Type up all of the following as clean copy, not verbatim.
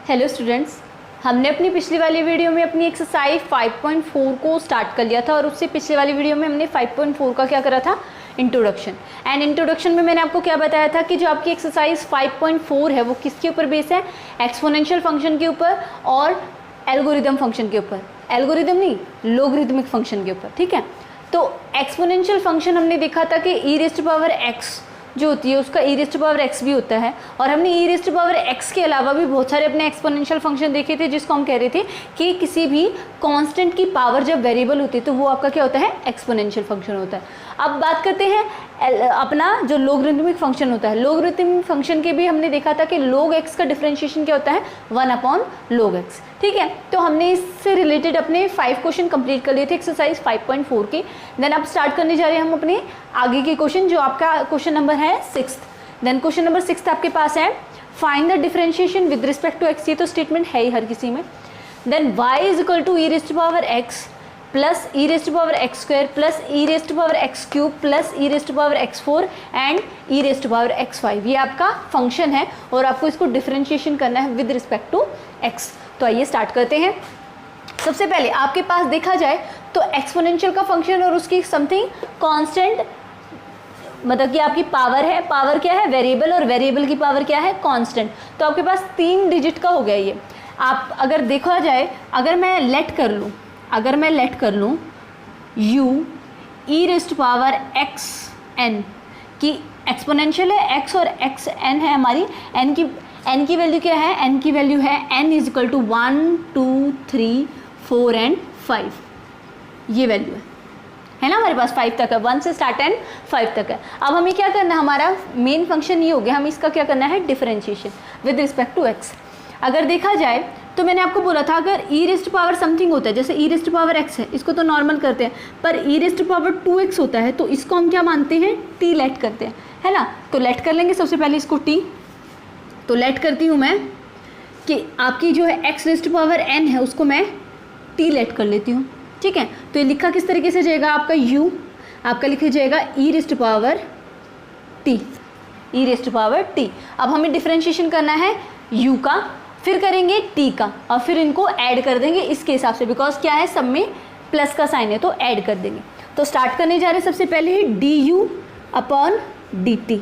Hello students, हमने अपनी पिछली वाली वीडियो में अपनी एक्सरसाइज 5.4 को स्टार्ट कर लिया था और उससे पिछले वाली वीडियो में हमने 5.4 का क्या करा था, इंट्रोडक्शन। एंड इंट्रोडक्शन में मैंने आपको क्या बताया था कि जो आपकी एक्सरसाइज 5.4 है वो किसके ऊपर बेस है, एक्सपोनेंशियल फंक्शन के ऊपर और एल्गोरिदम फंक्शन के ऊपर, एल्गोरिदम नहीं लोगरिथमिक फंक्शन के ऊपर। ठीक है, तो एक्सपोनेंशियल फंक्शन हमने देखा था कि ई रेज़्ड टू पावर एक्स जो होती है उसका ई रेज़्ड टू पावर एक्स भी होता है, और हमने ई रेज़्ड टू पावर एक्स के अलावा भी बहुत सारे अपने एक्सपोनेंशियल फंक्शन देखे थे जिसको हम कह रहे थे कि किसी भी कांस्टेंट की पावर जब वेरिएबल होती है तो वो आपका क्या होता है, एक्सपोनेंशियल फंक्शन होता है। अब बात करते हैं अपना जो लोगरिथमिक फंक्शन होता है। लोगरिथमिक फंक्शन के भी हमने देखा था कि log x का डिफरेंशिएशन क्या होता है, 1/log x। ठीक है, तो हमने इससे रिलेटेड अपने 5 क्वेश्चन कंप्लीट कर लिए थे एक्सरसाइज 5.4 के। देन अब स्टार्ट करने जा रहे हैं हम अपने आगे के क्वेश्चन, जो आपका क्वेश्चन नंबर है 6। देन क्वेश्चन नंबर 6 आपके पास है find the differentiation with respect to x। ये तो स्टेटमेंट है ही हर किसी में। Then y is equal to e raised to power x plus e raised to power x square plus e raised to power x cube plus e raised to power x4 and e raised to power x5। ये आपका function है और आपको इसको differentiation करना है with respect to x। तो आइए स्टार्ट करते हैं। सबसे पहले आपके पास देखा जाए तो एक्सपोनेंशियल का फंक्शन और उसकी समथिंग कांस्टेंट, मतलब कि आपकी पावर है, पावर क्या है, वेरिएबल, और वेरिएबल की पावर क्या है, कांस्टेंट। तो आपके पास 3 डिजिट का हो गया ये। आप अगर देखा जाए, अगर मैं लेट कर लूँ u e raised to power x n की एक्सपोनेंशियल है x और एक्स एन है हमारी, n की वैल्यू क्या है, n की वैल्यू है n is equal to 1 2 3 4 and 5। ये वैल्यू है ना हमारे पास, 5 तक है, 1 से स्टार्ट एंड 5 तक है। अब हमें क्या करना है, हमारा मेन फंक्शन ये हो गया, हमें इसका क्या करना है, differentiation with respect to x। अगर देखा जाए तो मैंने आपको बोला था अगर ई रेज़्ड टू पावर समथिंग होता है, जैसे ई रेज़्ड टू पावर x है, इसको तो नॉर्मल करते हैं, पर ई रेज़्ड टू पावर 2x होता है तो इसको हम क्या मानते हैं, t लेट करते हैं, है ना। तो लेट कर लेंगे सबसे पहले इसको t। तो लेट करती हूँ मैं कि आपकी जो है x raised to power n है उसको मैं t लेट कर लेती हूँ। ठीक है, तो ये लिखा किस तरीके से जाएगा, आपका u आपका लिखा जाएगा e raised to power t, e raised to power t। अब हमें डिफरेंशिएशन करना है u का, फिर करेंगे t का, और फिर इनको ऐड कर देंगे इसके हिसाब से, बिकॉज क्या है सब में प्लस का साइन है तो ऐड कर देंगे। तो स्टार्ट करने जा रहे हैं सबसे पहले है du अपॉन dt।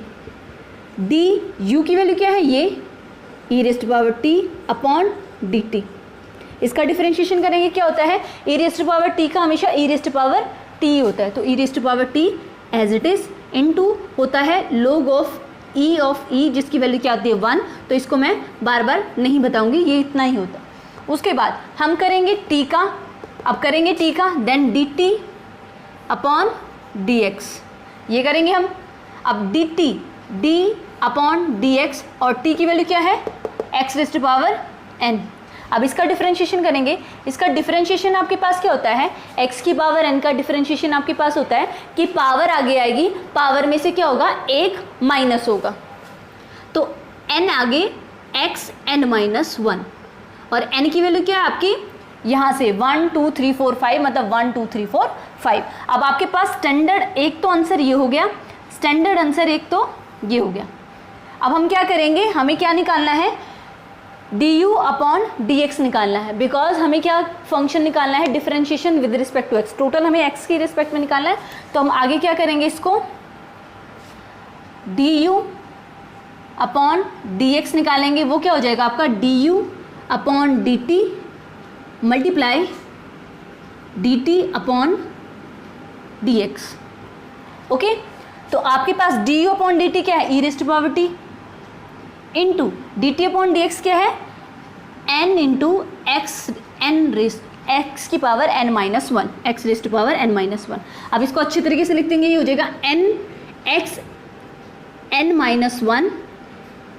du की वैल्यू क्या है, ये e raised to power t upon dt। इसका डिफरेंशिएशन करेंगे, क्या होता है, e raised to power t का हमेशा e raised to power t होता है, तो e raised to power t as it is into होता है log ऑफ e जिसकी वैल्यू क्या आती है 1। तो इसको मैं बार बार नहीं बताऊंगी, ये इतना ही होता है। उसके बाद हम करेंगे t का, अब करेंगे t का, देन dt अपॉन dx, ये करेंगे हम। अब dt d अपॉन dx, और t की वैल्यू क्या है, x raised to power n। अब इसका डिफरेंशिएशन करेंगे। इसका डिफरेंशिएशन आपके पास क्या होता है, x की पावर n का डिफरेंशिएशन आपके पास होता है कि पावर आगे आएगी, पावर में से क्या होगा, 1 माइनस होगा, तो n आगे x n माइनस 1, और n की वैल्यू क्या है आपकी, यहाँ से 1 2 3 4 5, मतलब 1 2 3 4 5। अब आपके पास स्टैंडर्ड एक तो आंसर ये हो गया, स्टैंडर्ड आंसर एक तो ये हो गया। अब हम क्या करेंगे, हमें क्या निकालना है, du अपॉन dx निकालना है, बिकॉज हमें क्या फंक्शन निकालना है, differentiation with respect to x। Total हमें x की रिस्पेक्ट में निकालना है, तो हम आगे क्या करेंगे, इसको du अपॉन dx निकालेंगे, वो क्या हो जाएगा आपका du upon dt multiply dt upon dx। Okay, तो आपके पास du अपॉन dt क्या है, e raised to power t into dt upon dx क्या है, n इंटू एक्स एक्स की power n minus 1, x raised to power n minus 1। अब इसको अच्छे तरीके से लिख देंगे, ये हो जाएगा n x n minus 1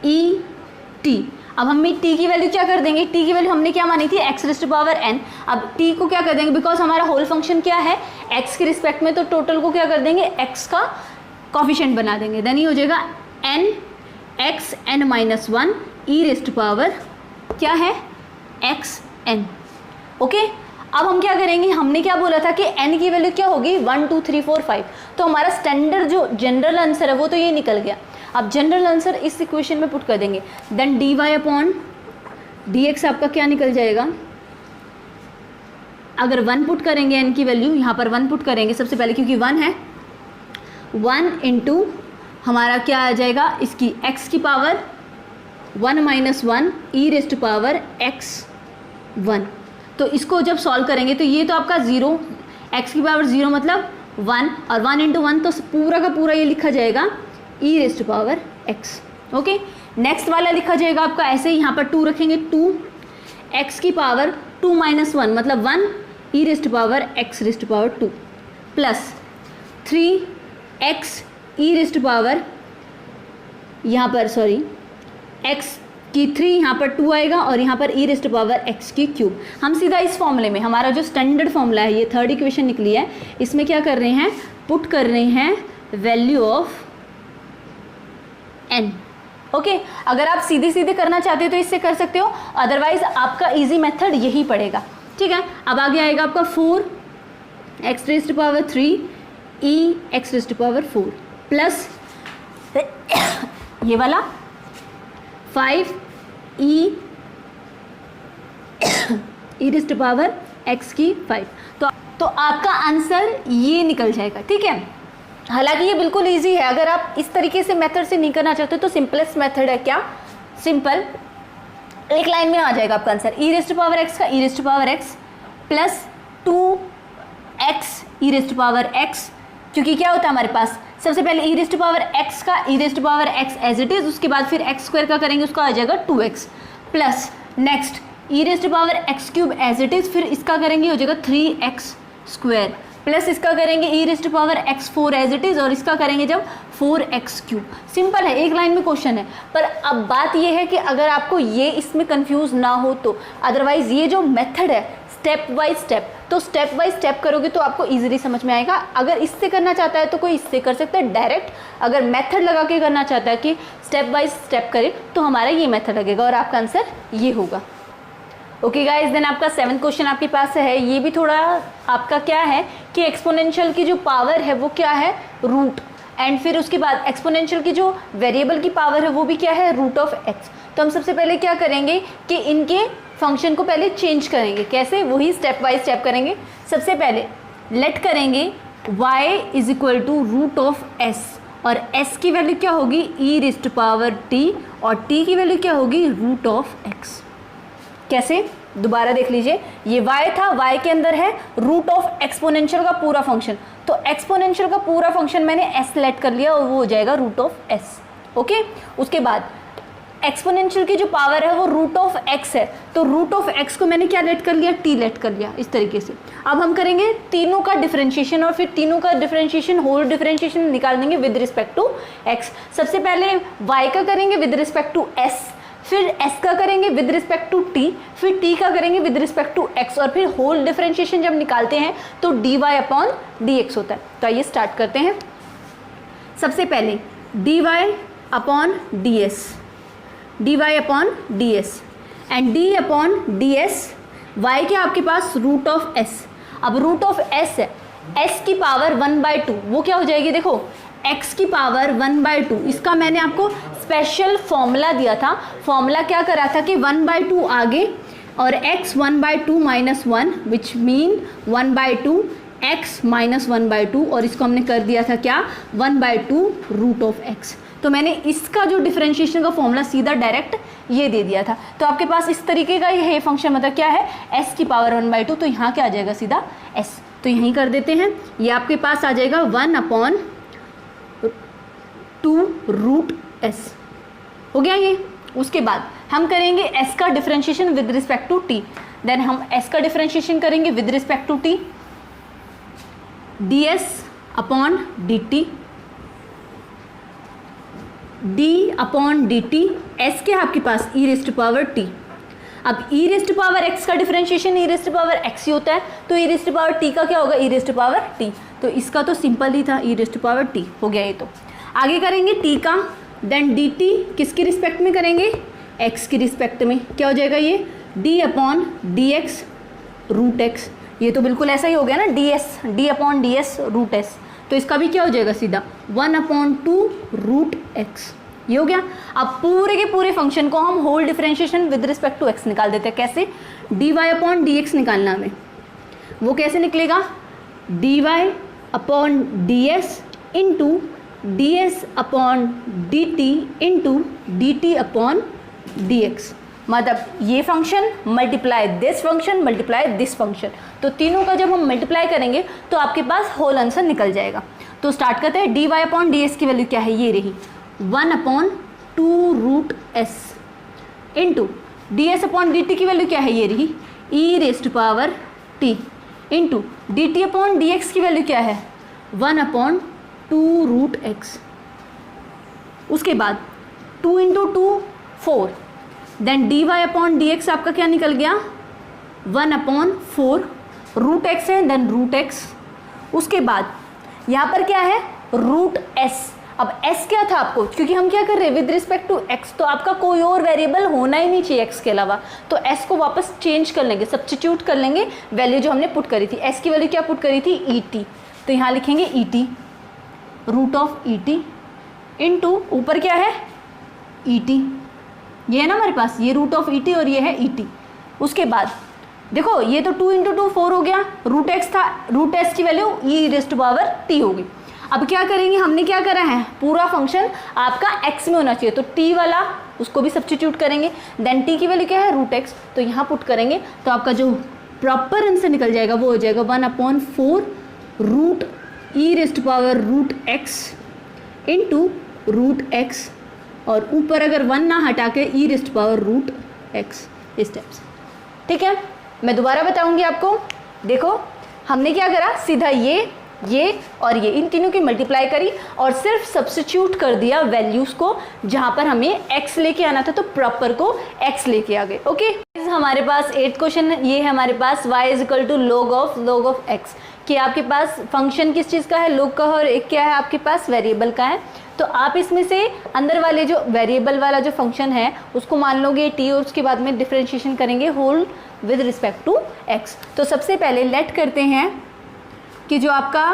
e t। अब हम t की वैल्यू क्या कर देंगे, t की वैल्यू हमने क्या मानी थी, x raised to power n। अब t को क्या कर देंगे, बिकॉज हमारा होल फंक्शन क्या है, x के रिस्पेक्ट में, तो टोटल को क्या कर देंगे, x का कॉफिशिएंट बना देंगे। देन ये हो जाएगा n x n minus 1 e raised to power क्या है, एक्स एन। ओके, अब हम क्या करेंगे, हमने क्या बोला था कि n की वैल्यू क्या होगी, 1 2 3 4 5, तो हमारा स्टैंडर्ड जो जनरल आंसर है वो तो ये निकल गया। अब जनरल आंसर इस इक्वेशन में पुट कर देंगे, देन dy अपॉन dx आपका क्या निकल जाएगा, अगर 1 पुट करेंगे n की वैल्यू, यहाँ पर 1 पुट करेंगे सबसे पहले क्योंकि 1 है, 1 इंटू हमारा क्या आ जाएगा, इसकी x की power 1 minus 1 e raised power x 1। तो इसको जब सॉल्व करेंगे तो ये तो आपका 0, x की पावर 0 मतलब 1, और 1 इंटू 1 तो पूरा का पूरा ये लिखा जाएगा e raised power x। Okay, next वाला लिखा जाएगा आपका ऐसे ही, यहाँ पर 2 रखेंगे, 2 x की पावर 2 माइनस 1 मतलब 1 e raised power x raised power 2 plus 3x e raised power, यहाँ पर सॉरी x की 3 यहाँ पर 2 आएगा और यहाँ पर ई रेस्ट पावर x की क्यूब। हम सीधा इस फॉर्मूले में, हमारा जो स्टैंडर्ड फॉर्मूला है, ये थर्ड इक्वेशन निकली है, इसमें क्या कर रहे हैं, पुट कर रहे हैं वैल्यू ऑफ n। ओके, अगर आप सीधे सीधे करना चाहते हो तो इससे कर सकते हो, अदरवाइज आपका इजी मेथड यही पड़ेगा। ठीक है, अब आगे आएगा आपका 4x रेस्ट पावर 3 ई x रेस्ट पावर 4 प्लस ये वाला 5 ई रेस्ट पावर x की 5। तो आपका आंसर ये निकल जाएगा। ठीक है, हालांकि ये बिल्कुल इजी है, अगर आप इस तरीके से मेथड से नहीं करना चाहते तो सिंपलेस्ट मेथड है क्या, सिंपल एक लाइन में आ जाएगा आपका answer, e raised power x का e raised power x plus 2x e raised power x, क्योंकि क्या होता है हमारे पास, सबसे पहले ई रेस्ट पावर x का e raised power x as it is, उसके बाद फिर x स्क्वायर का करेंगे, उसका आ जाएगा 2x plus next e raised power x cube as it is, फिर इसका करेंगे हो जाएगा 3x स्क्वायर प्लस इसका करेंगे e raised power x 4 as it is, और इसका करेंगे जब 4x क्यूब। सिंपल है, एक लाइन में क्वेश्चन है। पर अब बात ये है कि अगर आपको ये इसमें कंफ्यूज ना हो तो, अदरवाइज ये जो मेथड है स्टेप बाय स्टेप, तो स्टेप बाय स्टेप करोगे तो आपको इजीली समझ में आएगा। अगर इससे करना चाहता है तो कोई इससे कर सकता है डायरेक्ट, अगर मेथड लगा के करना चाहता है कि स्टेप बाय स्टेप करे तो हमारा ये मेथड लगेगा और आपका आंसर ये होगा। ओके गाइज, देन आपका 7th क्वेश्चन आपके पास है, ये भी थोड़ा आपका क्या है कि एक्सपोनेंशियल की जो पावर है वो क्या है, रूट, एंड फिर उसके बाद एक्सपोनेंशियल की जो वेरिएबल की पावर है वो भी क्या है, रूट ऑफ x। तो हम सबसे पहले क्या करेंगे कि इनके फंक्शन को पहले चेंज करेंगे, कैसे, वही स्टेप बाय स्टेप करेंगे। सबसे पहले लेट करेंगे y is equal to root of s, और s की वैल्यू क्या होगी, ई रेस्ट पावर t, और t की वैल्यू क्या होगी, रूट ऑफ x। कैसे, दोबारा देख लीजिए, ये y था, y के अंदर है रूट ऑफ एक्सपोनेंशियल का पूरा फंक्शन, तो एक्सपोनेंशियल का पूरा फंक्शन मैंने s लेट कर लिया और वो हो जाएगा रूट ऑफ s। ओके, उसके बाद एक्सपोनेंशियल की जो पावर है वो रूट ऑफ x है, तो रूट ऑफ x को मैंने क्या लेट कर लिया, t लेट कर लिया, इस तरीके से। अब हम करेंगे तीनों का डिफरेंशिएशन, और फिर तीनों का डिफरेंशिएशन, होल डिफरेंशिएशन निकाल देंगे विद रिस्पेक्ट टू x। सबसे पहले y का करेंगे विद रिस्पेक्ट टू s, फिर s का करेंगे विद रिस्पेक्ट टू t, फिर t का करेंगे विद रिस्पेक्ट टू x, और फिर होल डिफरेंशिएशन जब निकालते हैं तो dy अपॉन dx होता है। तो आइए स्टार्ट करते हैं। सबसे पहले dy upon ds, dy upon ds and d upon ds, y के आपके पास रूट ऑफ s। अब रूट ऑफ s है, s की पावर 1/2, वो क्या हो जाएगी, देखो x की पावर 1/2, इसका मैंने आपको स्पेशल फॉर्मूला दिया था। फॉर्मूला क्या करा था कि 1/2 आगे और x 1/2 minus 1 which mean 1/2 x minus 1/2, और इसको हमने कर दिया था क्या, 1/2 रूट ऑफ x। तो मैंने इसका जो डिफरेंशिएशन का फॉर्मूला सीधा डायरेक्ट ये दे दिया था। तो आपके पास इस तरीके का ये फंक्शन मतलब क्या है, s की पावर 1/2, तो यहाँ क्या आ जाएगा सीधा s, तो यहीं कर देते हैं। ये आपके पास आ जाएगा 1/2 रूट s, हो गया ये। उसके बाद हम करेंगे s का differentiation with respect to t, then हम s का डिफरेंशिएशन करेंगे with respect to t, ds upon dt, d upon dt, s के आपके पास e रेस्ट पावर t। अब e रेस्ट पावर x का differentiation e raised power x ही होता है, तो e रेस्ट पावर t का क्या होगा, e रेस्ट पावर t। तो इसका तो सिंपल ही था, e रेस्ट पावर t हो गया ये। तो आगे करेंगे t का, देन dt किसकी रिस्पेक्ट में करेंगे, x की रिस्पेक्ट में, क्या हो जाएगा ये, d upon dx root x। ये तो बिल्कुल ऐसा ही हो गया ना, d upon ds root s, तो इसका भी क्या हो जाएगा सीधा 1/2 रूट x। ये हो गया। अब पूरे के पूरे फंक्शन को हम whole differentiation with respect to x निकाल देते हैं। कैसे? dy अपॉन डी एक्स निकालना हमें। वो कैसे निकलेगा? dy upon d S into d s upon d T into d t upon d x. मतलब ये function multiply this function multiply this function, तो तीनों का जब हम मल्टीप्लाई करेंगे तो आपके पास होल आंसर निकल जाएगा। तो स्टार्ट करते हैं। D y upon d s की वैल्यू क्या है? ये रही 1 upon 2 root s into d s upon d t की वैल्यू क्या है? ये रही e raised to power t into d t upon d x की वैल्यू क्या है? 1 अपॉन 2 रूट एक्स। उसके बाद 2 into 2 4, then d y upon d x आपका क्या निकल गया? 1 अपॉन 4 रूट एक्स है, देन रूट एक्स। उसके बाद यहाँ पर क्या है? Root S. अब एस क्या था आपको, क्योंकि हम क्या कर रहे हैं विद रिस्पेक्ट टू एक्स, तो आपका कोई और वेरिएबल होना ही नहीं चाहिए एक्स के अलावा, तो एस को वापस चेंज कर लेंगे, सब्स्टिट्यूट कर लेंगे वैल्यू जो हमने पुट करी थी। एस की वैल्यू क्या पुट करी थी? ई टी, तो यहाँ लिखेंगे e t root of e t into ऊपर क्या है? ई टी, ये है ना हमारे पास, ये रूट ऑफ ई टी और ये है ई टी। उसके बाद देखो ये तो 2 इंटू 2 4 हो गया, रूट एक्स था, रूट एस की वैल्यू ई रेस्ट पावर टी होगी। अब क्या करेंगे? हमने क्या करा है? पूरा फंक्शन आपका एक्स में होना चाहिए, तो टी वाला उसको भी सब्स्टिट्यूट करेंगे, देन टी की वैल्यू क्या है? रूट एक्स, तो यहाँ पुट करेंगे तो आपका जो प्रॉपर आंसर निकल जाएगा वो हो जाएगा 1 upon 4 root e raised power root x into root x, और ऊपर अगर 1 ना हटा के e raised power root x, इस टाइप से। ठीक है, मैं दोबारा बताऊंगी आपको। देखो हमने क्या करा? सीधा ये और ये इन तीनों की मल्टीप्लाई करी और सिर्फ सब्स्टिट्यूट कर दिया वैल्यूज को, जहां पर हमें x लेके आना था तो प्रॉपर को x लेके आ गए। ओके, हमारे पास 8th क्वेश्चन ये है हमारे पास y is equal to log of x, कि आपके पास फंक्शन किस चीज़ का है? log का, और एक क्या है आपके पास? वेरिएबल का है। तो आप इसमें से अंदर वाले जो वेरिएबल वाला जो फंक्शन है उसको मान लोगे t, और उसके बाद में डिफरेंशिएशन करेंगे whole with respect to x। तो सबसे पहले लेट करते हैं कि जो आपका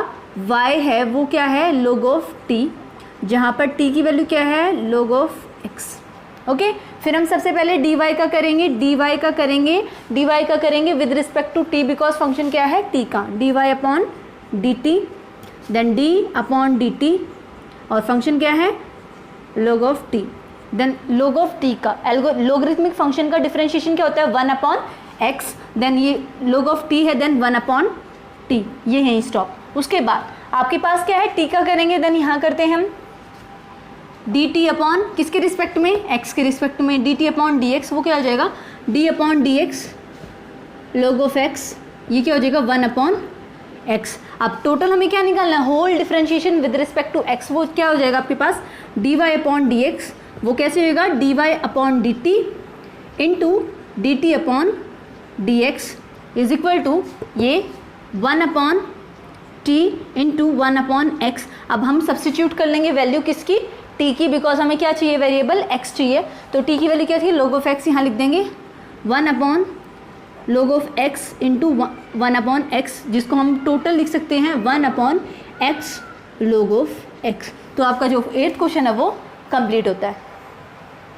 y है वो क्या है? log ऑफ t, जहाँ पर t की वैल्यू क्या है? log of x। ओके, फिर हम सबसे पहले dy का करेंगे, dy का करेंगे with respect to t, because function क्या है? t का, dy upon d t, then d upon d t, और फंक्शन क्या है? log of t, then log of t का लोगरिथमिक फंक्शन का डिफरेंशिएशन क्या होता है? 1 अपॉन x, देन ये log ऑफ t है, देन 1 अपॉन t, ये है स्टॉप। उसके बाद आपके पास क्या है? t का करेंगे, देन यहाँ करते हैं हम dt अपॉन किसके रिस्पेक्ट में? x के रिस्पेक्ट में, dt अपॉन dx, वो क्या हो जाएगा? d upon dx log of x, ये क्या हो जाएगा? 1 अपॉन x। अब टोटल हमें क्या निकालना है? Whole differentiation with respect to x, वो क्या हो जाएगा आपके पास? dy अपॉन dx, वो कैसे होगा? dy upon dt into dt upon dx is equal to ये 1 upon t into 1 upon x। अब हम सब्स्टिट्यूट कर लेंगे वैल्यू किसकी? t की, बिकॉज हमें क्या चाहिए? वेरिएबल x चाहिए, तो t की वैल्यू क्या थी? log ऑफ x, यहाँ लिख देंगे 1 upon log of x into 1 upon x, जिसको हम टोटल लिख सकते हैं 1 upon x log of x। तो आपका जो 8th क्वेश्चन है वो कंप्लीट होता है।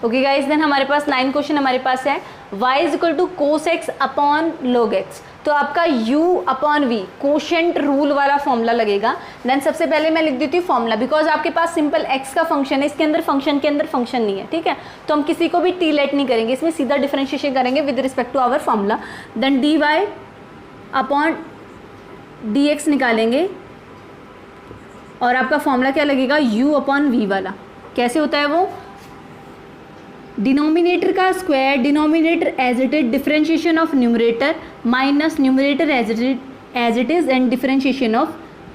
ओके गाइज, देन हमारे पास 9th क्वेश्चन हमारे पास है y is equal to cos x upon log x। तो आपका u upon v quotient rule वाला फॉर्मूला लगेगा। देन सबसे पहले मैं लिख देती हूँ फॉर्मूला, बिकॉज आपके पास सिंपल x का फंक्शन है, इसके अंदर फंक्शन के अंदर फंक्शन नहीं है। ठीक है, तो हम किसी को भी t लेट नहीं करेंगे, इसमें सीधा डिफरेंशिएशन करेंगे with respect to our formula. Then dy upon dx निकालेंगे, और आपका फॉर्मूला क्या लगेगा? u अपॉन v वाला। कैसे होता है वो? डिनोमिनेटर का square, denominator as it is, differentiation of numerator minus numerator as it is, and differentiation of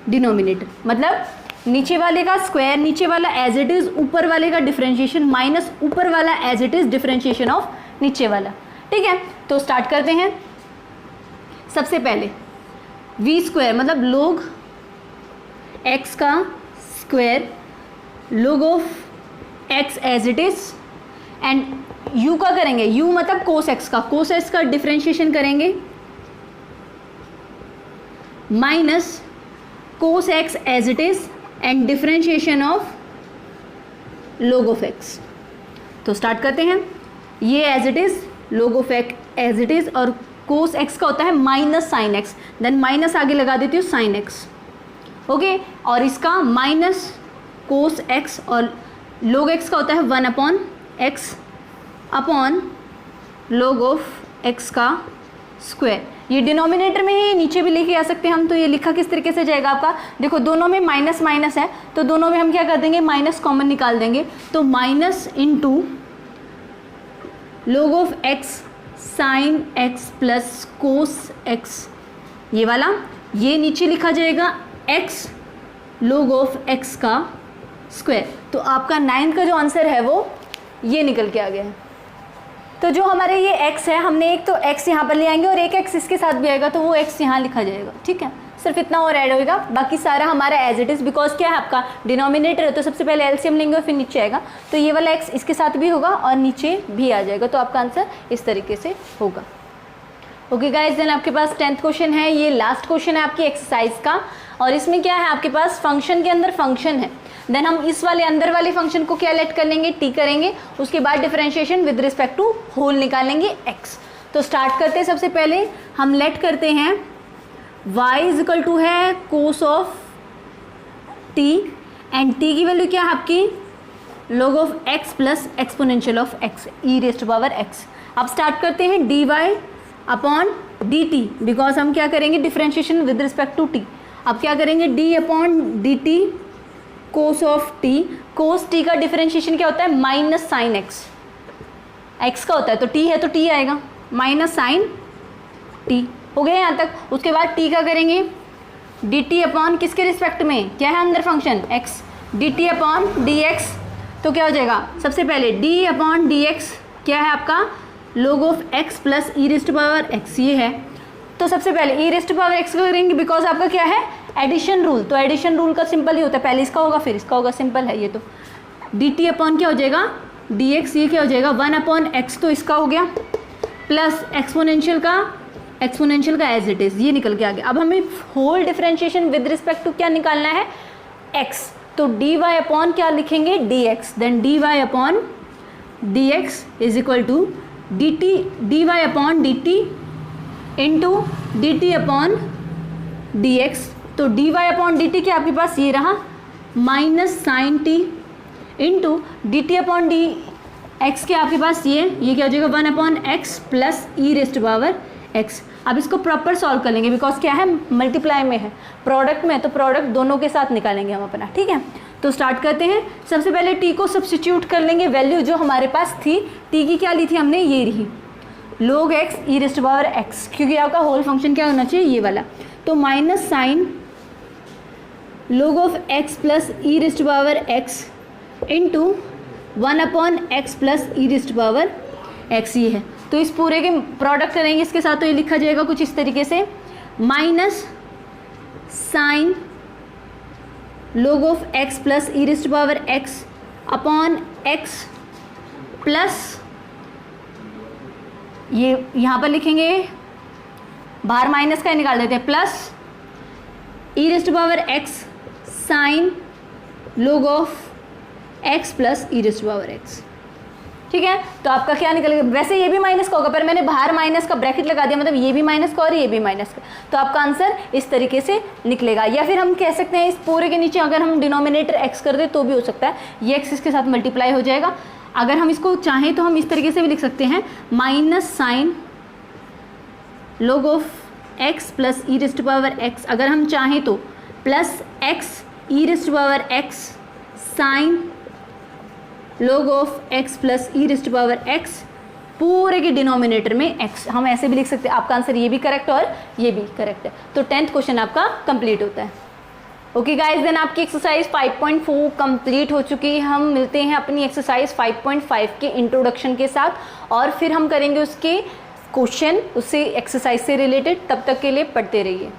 denominator. मतलब नीचे वाले का स्क्वायर, नीचे वाला एज इट इज, ऊपर वाले का डिफरेंशिएशन माइनस ऊपर वाला as it is, differentiation of नीचे वाला। ठीक है, तो स्टार्ट करते हैं। सबसे पहले v स्क्वायर मतलब log x का square, log of x as it is, and u का करेंगे, u मतलब कोस x का, कोस x का डिफरेंशिएशन करेंगे minus cos x as it is, and differentiation of log of x। तो start करते हैं, ये as it is log of x as it is, और cos x का होता है minus sine x, then minus आगे लगा देती हूँ साइन x, ओके। और इसका माइनस cos x और log x का होता है 1 upon x upon log of x का स्क्वायर। ये डिनोमिनेटर में ही नीचे भी लेके आ सकते हैं हम। तो ये लिखा किस तरीके से जाएगा आपका, देखो दोनों में माइनस माइनस है, तो दोनों में हम क्या कर देंगे, माइनस कॉमन निकाल देंगे। तो minus into log of x sine x plus cos x, ये वाला, ये नीचे लिखा जाएगा x log ऑफ x का स्क्वायर। तो आपका 9 का जो आंसर है वो ये निकल के आ गया है। तो जो हमारे ये x है, हमने एक तो x यहाँ पर ले आएंगे और एक x इसके साथ भी आएगा, तो वो x यहाँ लिखा जाएगा, ठीक है। सिर्फ इतना और ऐड होएगा, बाकी सारा हमारा एज इट इज़, बिकॉज क्या है आपका डिनोमिनेटर है, तो सबसे पहले एलसीएम लेंगे और फिर नीचे आएगा। तो ये वाला x इसके साथ भी होगा और नीचे भी आ जाएगा, तो आपका आंसर इस तरीके से होगा। ओके गाइज, देन आपके पास 10th क्वेश्चन है, ये लास्ट क्वेश्चन है आपकी एक्सरसाइज का, और इसमें क्या है आपके पास फंक्शन के अंदर फंक्शन है। देन हम इस वाले अंदर वाले फंक्शन को क्या लेट कर लेंगे, टी करेंगे, उसके बाद differentiation with respect to whole निकालेंगे x। तो स्टार्ट करते हैं, सबसे पहले हम लेट करते हैं y इज इक्वल टू है cos of t, and t की वैल्यू क्या है आपकी log of x plus exponential of x e raise to power x। अब स्टार्ट करते हैं dy अपॉन dt, बिकॉज हम क्या करेंगे differentiation with respect to t। अब क्या करेंगे d upon dt cos of t, cos t का डिफरेंशिएशन क्या होता है माइनस साइन x, x का होता है, तो t है तो t आएगा, माइनस साइन t। हो गया यहाँ तक। उसके बाद t का करेंगे dt अपॉन किसके रिस्पेक्ट में, क्या है अंदर function x, dt upon dx। तो क्या हो जाएगा, सबसे पहले d अपॉन dx क्या है आपका log of x plus e raise to power x, ये है। तो सबसे पहले e raise to power x करेंगे, बिकॉज आपका क्या है एडिशन रूल, तो एडिशन रूल का सिंपल ही होता है, पहले इसका होगा फिर इसका होगा, सिंपल है ये। तो dt अपॉन क्या हो जाएगा dx, ये क्या हो जाएगा 1 अपॉन x, तो इसका हो गया, प्लस एक्सपोनेंशियल का एज इट इज़, ये निकल के आ गया। अब हमें whole differentiation with respect to क्या निकालना है x, तो dy अपॉन क्या लिखेंगे dx, then dy upon dx is equal to dy upon dt into dt upon dx। तो dy अपॉन dt क्या आपके पास ये रहा minus sine t into dt upon d x के आपके पास ये क्या हो जाएगा 1 upon x plus e raise to power x. अब इसको प्रॉपर सॉल्व कर लेंगे, बिकॉज क्या है मल्टीप्लाई में है, प्रोडक्ट में है, तो प्रोडक्ट दोनों के साथ निकालेंगे हम अपना, ठीक है। तो स्टार्ट करते हैं, सबसे पहले t को सब्सटीट्यूट कर लेंगे, वैल्यू जो हमारे पास थी t की क्या ली थी हमने, ये रही log x e raise to power x, क्योंकि आपका होल फंक्शन क्या होना चाहिए ये वाला। तो minus sine log of x plus e raise to power x into 1 upon x plus e raise to power x, ये है। तो इस पूरे के प्रोडक्ट करेंगे इसके साथ, तो ये लिखा जाएगा कुछ इस तरीके से minus sine log of x plus e raise to power x upon x plus, ये यहाँ पर लिखेंगे बाहर माइनस का निकाल देते हैं, plus e raise to power x sine log of x plus e raise to power x, ठीक है। तो आपका क्या निकलेगा, वैसे ये भी माइनस का होगा, पर मैंने बाहर माइनस का ब्रैकेट लगा दिया, मतलब ये भी माइनस का और ये भी माइनस का, तो आपका आंसर इस तरीके से निकलेगा। या फिर हम कह सकते हैं इस पूरे के नीचे अगर हम डिनोमिनेटर x कर दे तो भी हो सकता है, ये x इसके साथ मल्टीप्लाई हो जाएगा। अगर हम इसको चाहें तो हम इस तरीके से भी लिख सकते हैं minus sine log of x plus e raise to power x, अगर हम चाहें तो plus x e raise to power x sine log of x plus e raise to power x, पूरे के डिनोमिनेटर में x, हम ऐसे भी लिख सकते हैं। आपका आंसर ये भी करेक्ट और ये भी करेक्ट है, तो 10th क्वेश्चन आपका कंप्लीट होता है। ओके गाइस, देन आपकी एक्सरसाइज 5.4 कंप्लीट हो चुकी है। हम मिलते हैं अपनी एक्सरसाइज 5.5 के इंट्रोडक्शन के साथ, और फिर हम करेंगे उसके क्वेश्चन उससे एक्सरसाइज से रिलेटेड। तब तक के लिए पढ़ते रहिए।